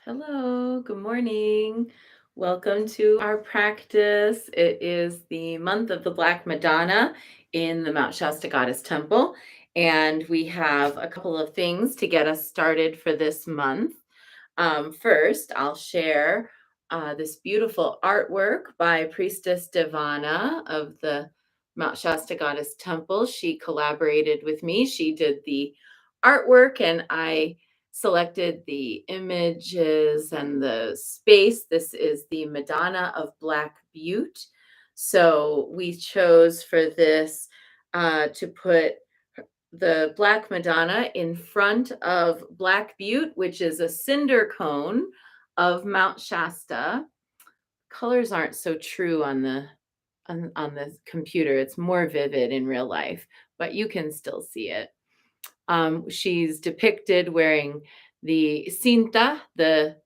Hello, good morning. Welcome to our practice. It is the month of the Black Madonna in the Mount Shasta Goddess Temple, and we have a couple of things to get us started for this month. First, I'll share this beautiful artwork by Priestess Devana of the Mount Shasta Goddess Temple. She collaborated with me. She did the artwork, and I selected the images and the space. This is the Madonna of Black Butte. So we chose for this to put the Black Madonna in front of Black Butte, which is a cinder cone of Mount Shasta. Colors aren't so true on the computer. It's more vivid in real life, but you can still see it. She's depicted wearing the cinta, the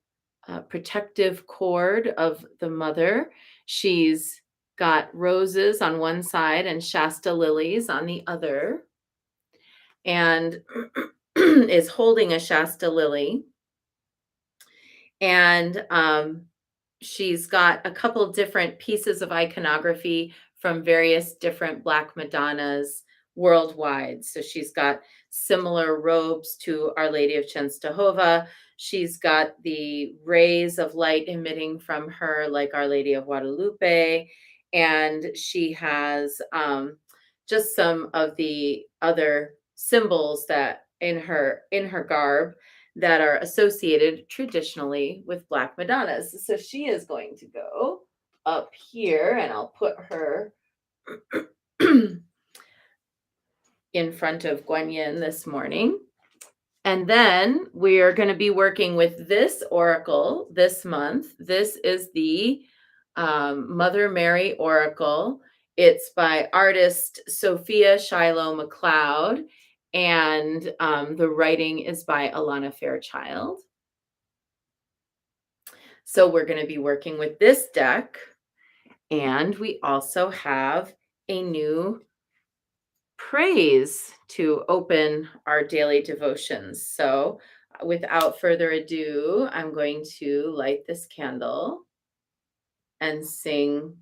protective cord of the mother. She's got roses on one side and Shasta lilies on the other, and is holding a Shasta lily. And she's got a couple different pieces of iconography from various different Black Madonnas worldwide. So she's got similar robes to Our Lady of Chenstohova. She's got the rays of light emitting from her, like Our Lady of Guadalupe. And she has just some of the other symbols that in her garb that are associated traditionally with Black Madonnas. So she is going to go up here, and I'll put her in front of Guanyin this morning. And then we are going to be working with this oracle this month. This is the Mother Mary Oracle. It's by artist Sophia Shiloh McLeod, and the writing is by Alana Fairchild. So we're going to be working with this deck, and we also have a new praise to open our daily devotions. So without further ado, I'm going to light this candle and sing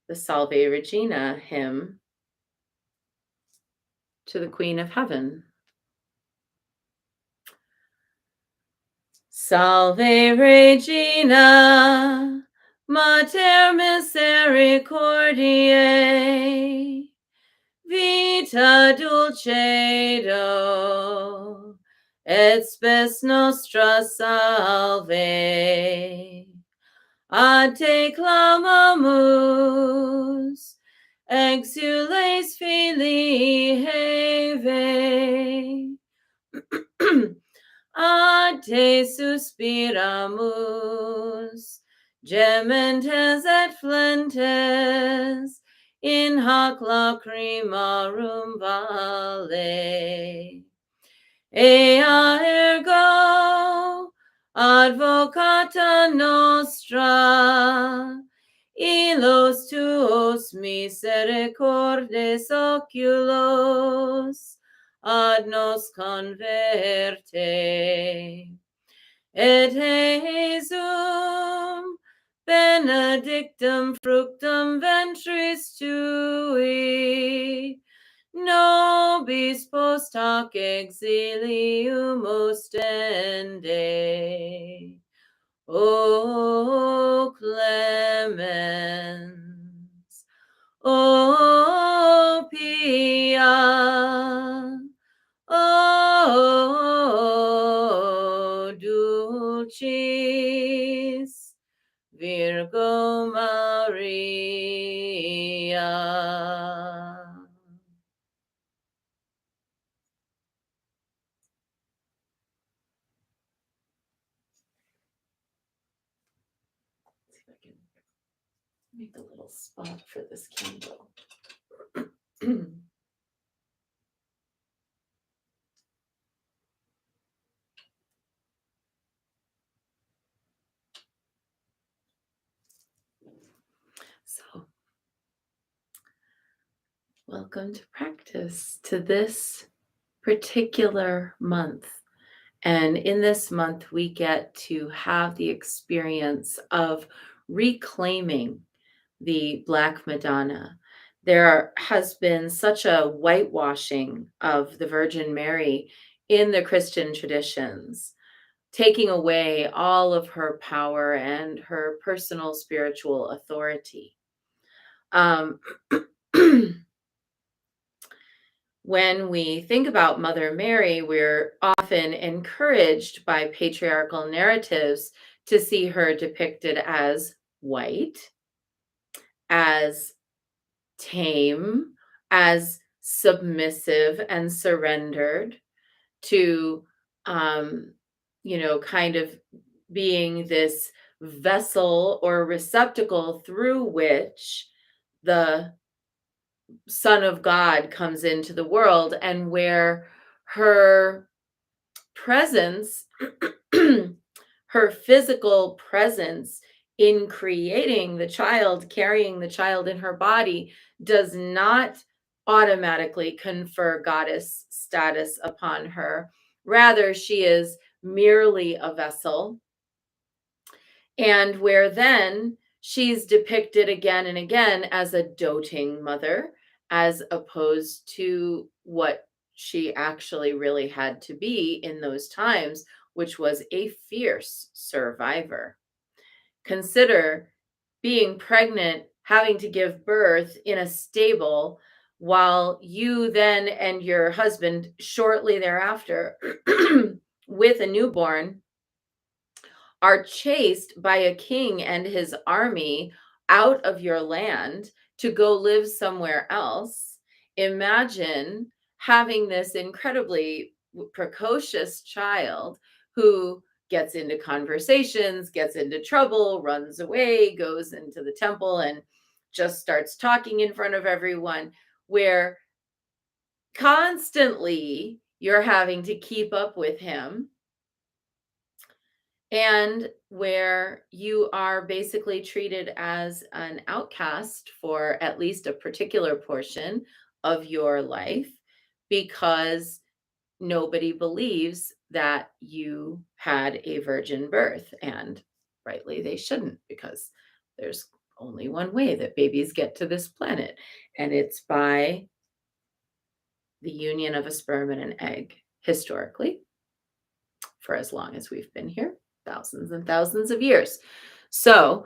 the Salve Regina hymn to the Queen of Heaven. Salve Regina, Mater Misericordiae, vita dulcedo, et spes nostra salve. A te clamamus, exules filii Heve. A te suspiramus, gementes et flentes, in hac lacrimarum vale. Ea ergo, advocata nostra, illos tuos misericordes oculos, ad nos converte. Et Jesum benedictum fructum ventris tui, nobis post hoc exilium ostende. O clemens, O pia, O dulcis Virgo Maria. See if I can make a little spot for this candle. So, welcome to practice to this particular month. And in this month, we get to have the experience of reclaiming the Black Madonna. There has been such a whitewashing of the Virgin Mary in the Christian traditions, taking away all of her power and her personal spiritual authority. Um, when we think about Mother Mary, we're often encouraged by patriarchal narratives to see her depicted as white, as tame, as submissive and surrendered to, um, kind of being this vessel or receptacle through which the Son of God comes into the world, and where her presence, her physical presence in creating the child, carrying the child in her body, does not automatically confer goddess status upon her. Rather, she is merely a vessel, and where then she's depicted again and again as a doting mother, as opposed to what she actually really had to be in those times, which was a fierce survivor. Consider being pregnant, having to give birth in a stable, while you then and your husband shortly thereafter with a newborn are chased by a king and his army out of your land to go live somewhere else. Imagine having this incredibly precocious child who gets into conversations, gets into trouble, runs away, goes into the temple, and just starts talking in front of everyone, where constantly you're having to keep up with him, and where you are basically treated as an outcast for at least a particular portion of your life, because nobody believes that you had a virgin birth. And rightly, they shouldn't, because there's only one way that babies get to this planet, and it's by the union of a sperm and an egg, historically, for as long as we've been here, thousands and thousands of years. So,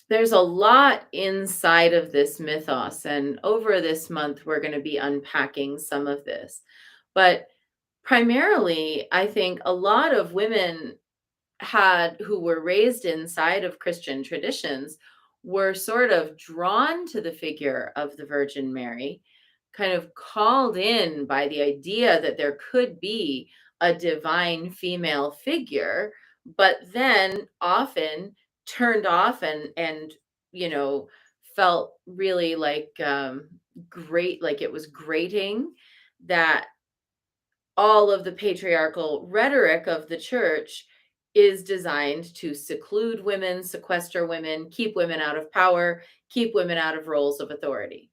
there's a lot inside of this mythos, and over this month, we're going to be unpacking some of this. But primarily, I think a lot of women who were raised inside of Christian traditions were sort of drawn to the figure of the Virgin Mary, kind of called in by the idea that there could be a divine female figure, but then often turned off and you know felt really like great, like it was grating that all of the patriarchal rhetoric of the church is designed to seclude women, sequester women, keep women out of power, keep women out of roles of authority.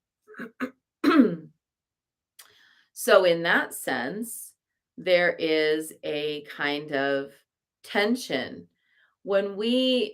So, in that sense, there is a kind of tension. When I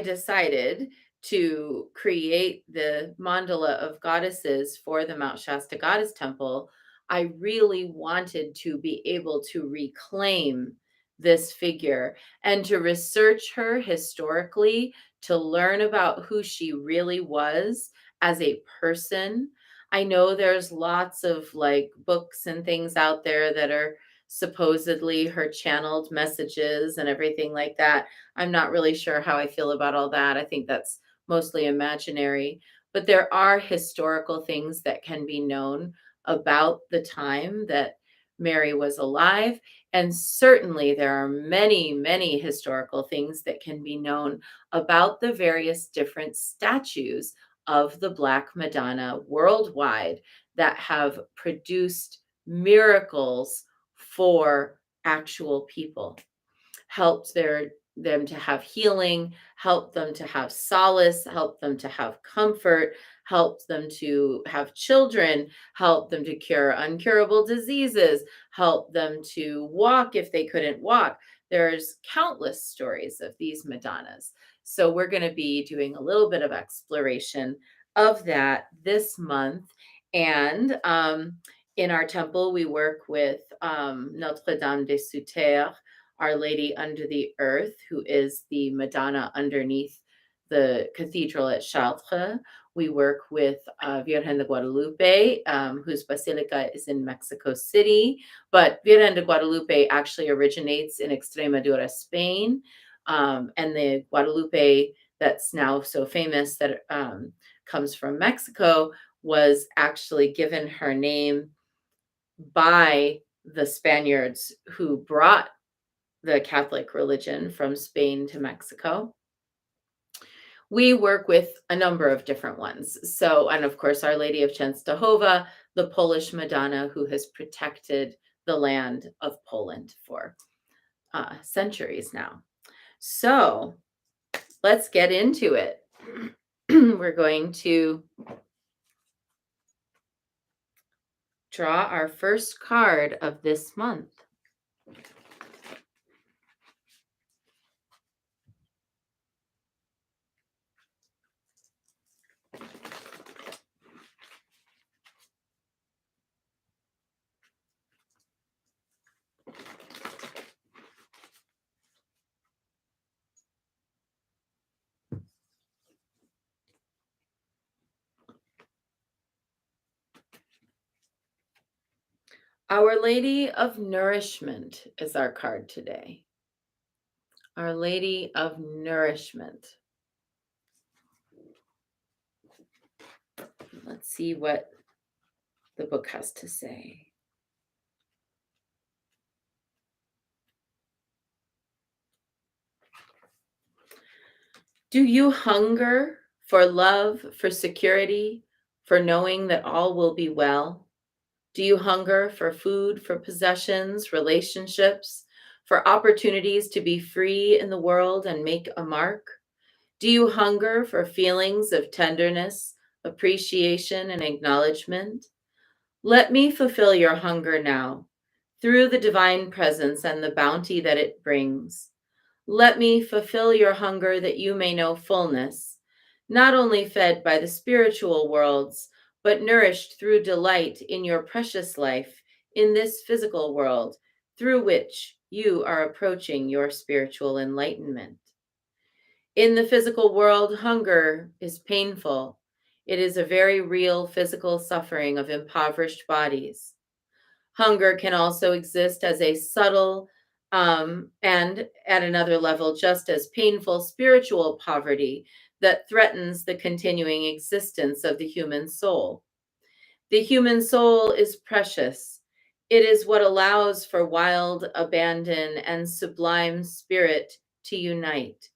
decided to create the mandala of goddesses for the Mount Shasta Goddess Temple, I really wanted to be able to reclaim this figure and to research her historically, to learn about who she really was as a person. I know there's lots of like books and things out there that are supposedly her channeled messages and everything like that. I'm not really sure how I feel about all that. I think that's mostly imaginary. But there are historical things that can be known about the time that Mary was alive. And certainly there are many, many historical things that can be known about the various different statues of the Black Madonna worldwide that have produced miracles for actual people, helped them to have healing, helped them to have solace, helped them to have comfort, help them to have children, help them to cure incurable diseases, help them to walk if they couldn't walk. There's countless stories of these Madonnas. So we're going to be doing a little bit of exploration of that this month. And in our temple, we work with Notre Dame des Sous-Terres, Our Lady Under the Earth, who is the Madonna underneath the cathedral at Chartres. We work with Virgen de Guadalupe, whose basilica is in Mexico City. But Virgen de Guadalupe actually originates in Extremadura, Spain. And the Guadalupe that's now so famous that comes from Mexico was actually given her name by the Spaniards who brought the Catholic religion from Spain to Mexico. We work with a number of different ones. So, and of course, Our Lady of Częstochowa, the Polish Madonna who has protected the land of Poland for centuries now. So let's get into it. We're going to draw our first card of this month. Our Lady of Nourishment is our card today. Our Lady of Nourishment. Let's see what the book has to say. Do you hunger for love, for security, for knowing that all will be well? Do you hunger for food, for possessions, relationships, for opportunities to be free in the world and make a mark? Do you hunger for feelings of tenderness, appreciation, and acknowledgement? Let me fulfill your hunger now through the divine presence and the bounty that it brings. Let me fulfill your hunger that you may know fullness, not only fed by the spiritual worlds, but nourished through delight in your precious life in this physical world, through which you are approaching your spiritual enlightenment. In the physical world, hunger is painful. It is a very real physical suffering of impoverished bodies. Hunger can also exist as a subtle and at another level, just as painful spiritual poverty that threatens the continuing existence of the human soul. The human soul is precious. It is what allows for wild abandon and sublime spirit to unite,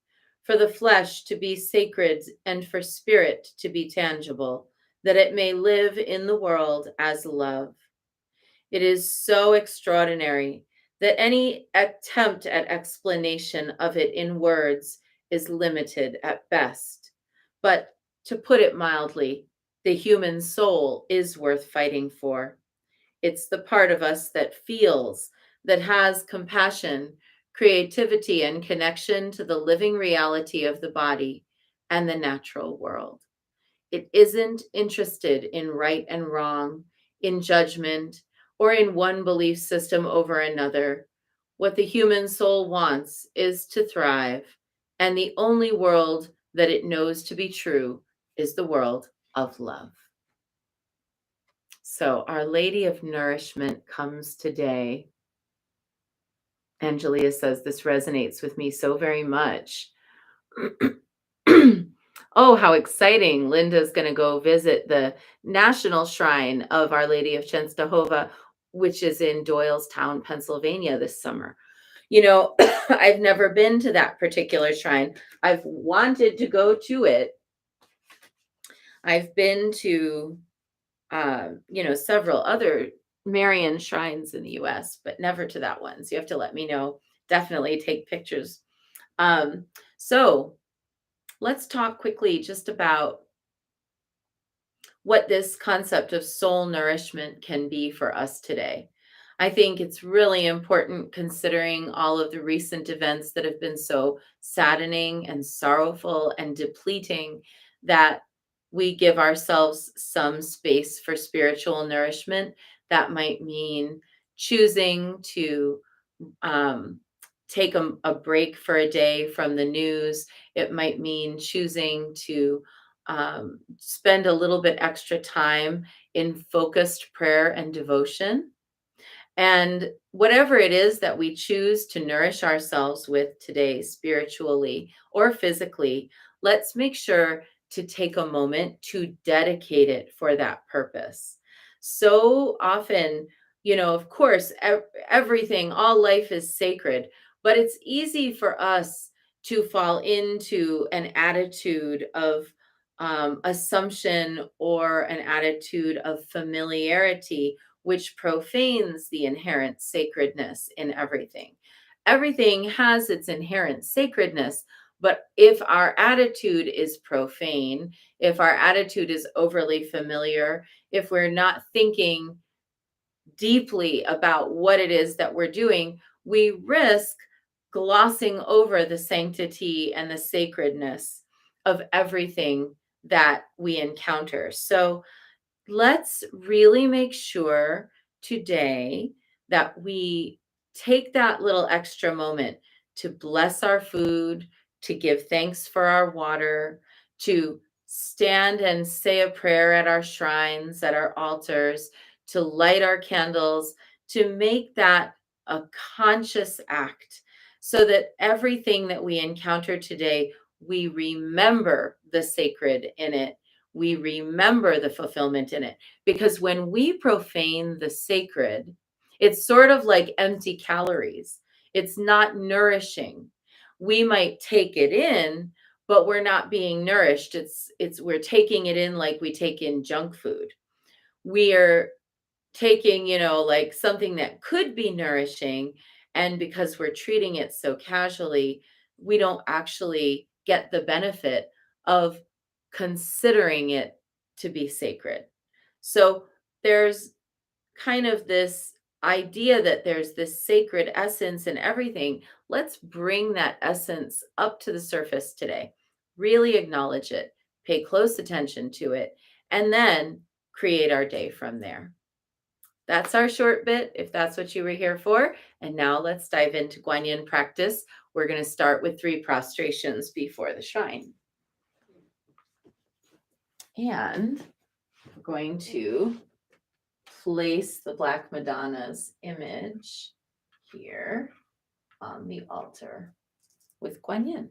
for the flesh to be sacred and for spirit to be tangible, that it may live in the world as love. It is so extraordinary that any attempt at explanation of it in words is limited at best. But to put it mildly, the human soul is worth fighting for. It's the part of us that feels, that has compassion, creativity, and connection to the living reality of the body and the natural world. It isn't interested in right and wrong, in judgment, or in one belief system over another. What the human soul wants is to thrive, and the only world that it knows to be true is the world of love. So, Our Lady of Nourishment comes today. Angelia says, this resonates with me so very much. Oh, how exciting. Linda's going to go visit the National Shrine of Our Lady of Częstochowa, which is in Doylestown, Pennsylvania this summer. You know, I've never been to that particular shrine. I've wanted to go to it. I've been to, several other Marian shrines in the US, but never to that one. So you have to let me know. Definitely take pictures. So let's talk quickly just about what this concept of soul nourishment can be for us today. I think it's really important considering all of the recent events that have been so saddening and sorrowful and depleting that we give ourselves some space for spiritual nourishment. That might mean choosing to um, take a break for a day from the news. It might mean choosing to spend a little bit extra time in focused prayer and devotion. And whatever it is that we choose to nourish ourselves with today, spiritually or physically, let's make sure to take a moment to dedicate it for that purpose. So often, of course, everything, all life is sacred, but it's easy for us to fall into an attitude of assumption or an attitude of familiarity which profanes the inherent sacredness in everything. Everything has its inherent sacredness, but if our attitude is profane, if our attitude is overly familiar, if we're not thinking deeply about what it is that we're doing, we risk glossing over the sanctity and the sacredness of everything that we encounter. So, let's really make sure today that we take that little extra moment to bless our food, to give thanks for our water, to stand and say a prayer at our shrines, at our altars, to light our candles, to make that a conscious act so that everything that we encounter today, we remember the sacred in it, we remember the fulfillment in it. Because when we profane the sacred, it's sort of like empty calories. It's not nourishing. We might take it in, but we're not being nourished. It's we're taking it in like we take in junk food. We are taking, like something that could be nourishing, and because we're treating it so casually, we don't actually get the benefit of considering it to be sacred. So there's kind of this idea that there's this sacred essence in everything. Let's bring that essence up to the surface today. Really acknowledge it, pay close attention to it, and then create our day from there. That's our short bit, if that's what you were here for. And now let's dive into Guanyin practice. We're going to start with 3 prostrations before the shrine. And we're going to place the Black Madonna's image here on the altar with Guanyin.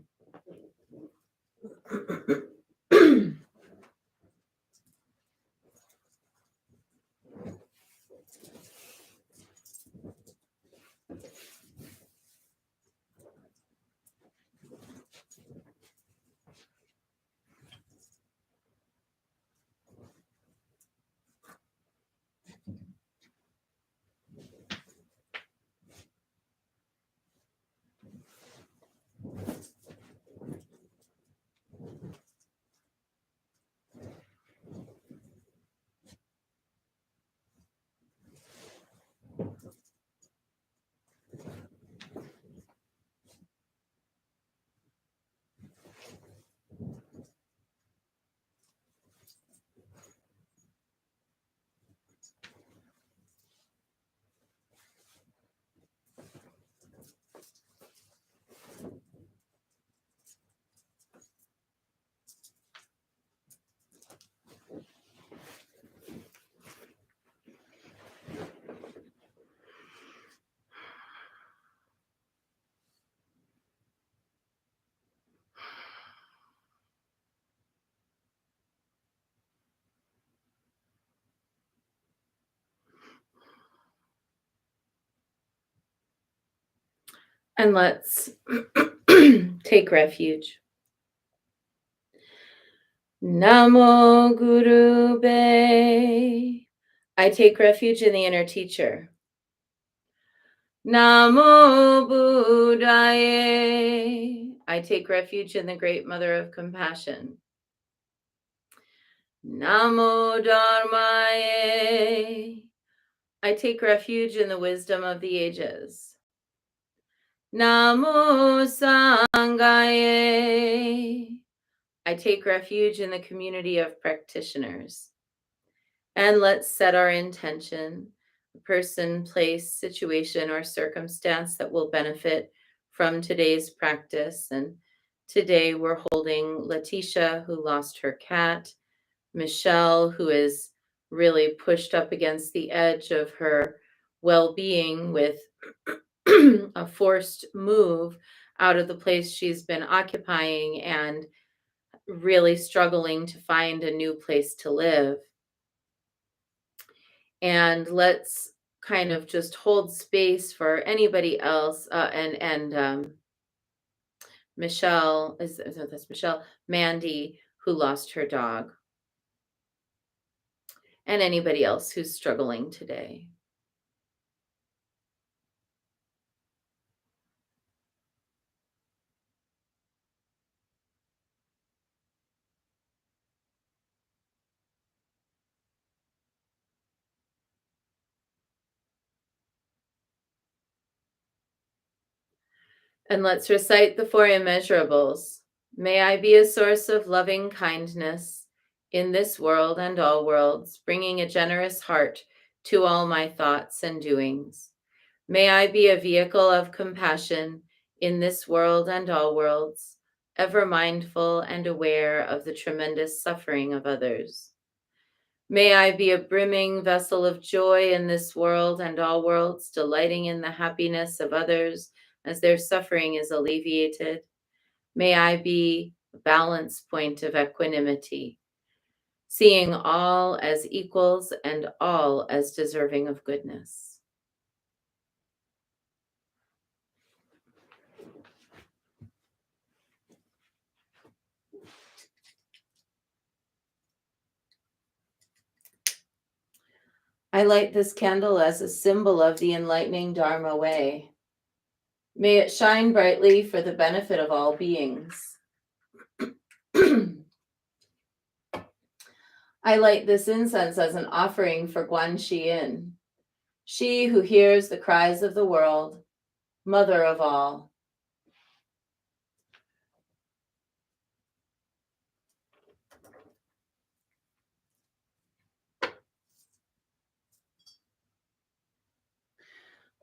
And let's take refuge. Namo Guru Be. I take refuge in the inner teacher. Namo Buddhaye. I take refuge in the great mother of compassion. Namo Dharmaye. I take refuge in the wisdom of the ages. Namo Sanghaye. I take refuge in the community of practitioners. And let's set our intention, a person, place, situation, or circumstance that will benefit from today's practice. And today we're holding Letitia, who lost her cat, Michelle, who is really pushed up against the edge of her well-being with a forced move out of the place she's been occupying and really struggling to find a new place to live. And let's kind of just hold space for anybody else. Michelle, that's Michelle, Mandy, who lost her dog, and anybody else who's struggling today. And let's recite the Four Immeasurables. May I be a source of loving kindness in this world and all worlds, bringing a generous heart to all my thoughts and doings. May I be a vehicle of compassion in this world and all worlds, ever mindful and aware of the tremendous suffering of others. May I be a brimming vessel of joy in this world and all worlds, delighting in the happiness of others as their suffering is alleviated. May I be a balance point of equanimity, seeing all as equals and all as deserving of goodness. I light this candle as a symbol of the enlightening Dharma way. May it shine brightly for the benefit of all beings. I light this incense as an offering for Guan Yin, she who hears the cries of the world, mother of all.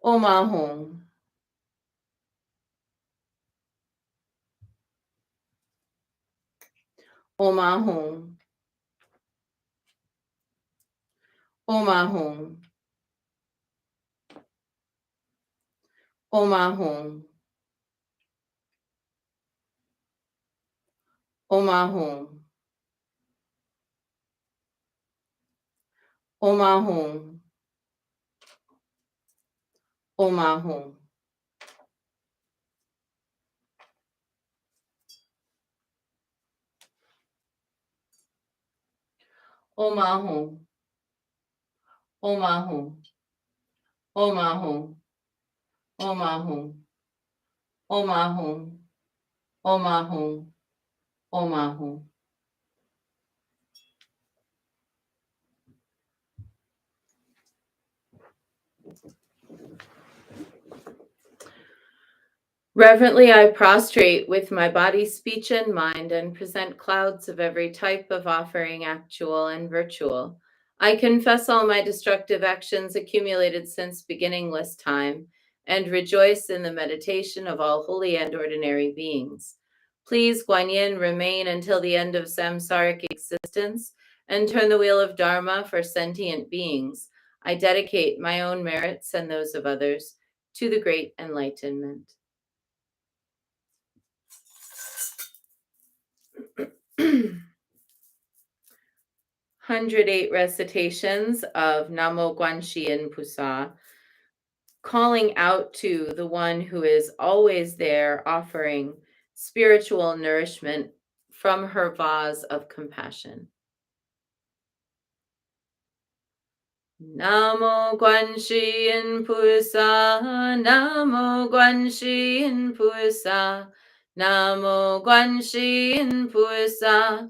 Om Ahum. Om Ahum. Om Ahum. Om Ahum. Om Ahum. Om Ahum. Om Ahum. Om Ahum. Om Ahum. Om Ahum. Om Ahum. Om Ahum. Om Ahum. Om Ahum. Reverently, I prostrate with my body, speech, and mind and present clouds of every type of offering, actual and virtual. I confess all my destructive actions accumulated since beginningless time and rejoice in the meditation of all holy and ordinary beings. Please, Guan Yin, remain until the end of samsaric existence and turn the wheel of Dharma for sentient beings. I dedicate my own merits and those of others to the great enlightenment. 108 recitations of Namo Guanxin Pusa, calling out to the one who is always there, offering spiritual nourishment from her vase of compassion. Namo Guanxin Pusa, Namo Guanxin Pusa, Namo Guanxin Pusa,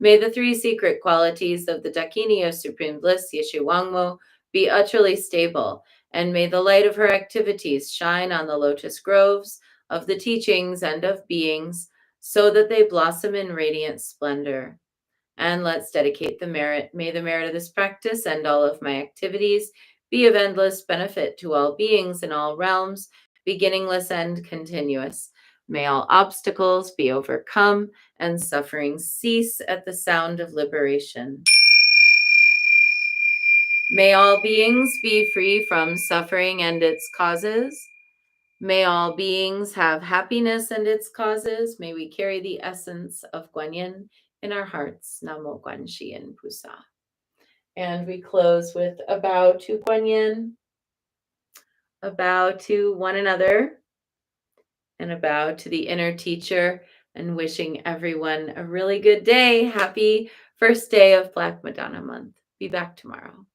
May the three secret qualities of the Dakini of Supreme Bliss, Yeshu Wangmo, be utterly stable, and may the light of her activities shine on the lotus groves of the teachings and of beings, so that they blossom in radiant splendor. And let's dedicate the merit. May the merit of this practice and all of my activities be of endless benefit to all beings in all realms, beginningless and continuous. May all obstacles be overcome and suffering cease at the sound of liberation. May all beings be free from suffering and its causes. May all beings have happiness and its causes. May we carry the essence of Guanyin in our hearts. Namo Guanxi Pusa. And we close with a bow to Guanyin, a bow to one another, and a bow to the inner teacher, and wishing everyone a really good day. Happy first day of Black Madonna month. Be back tomorrow.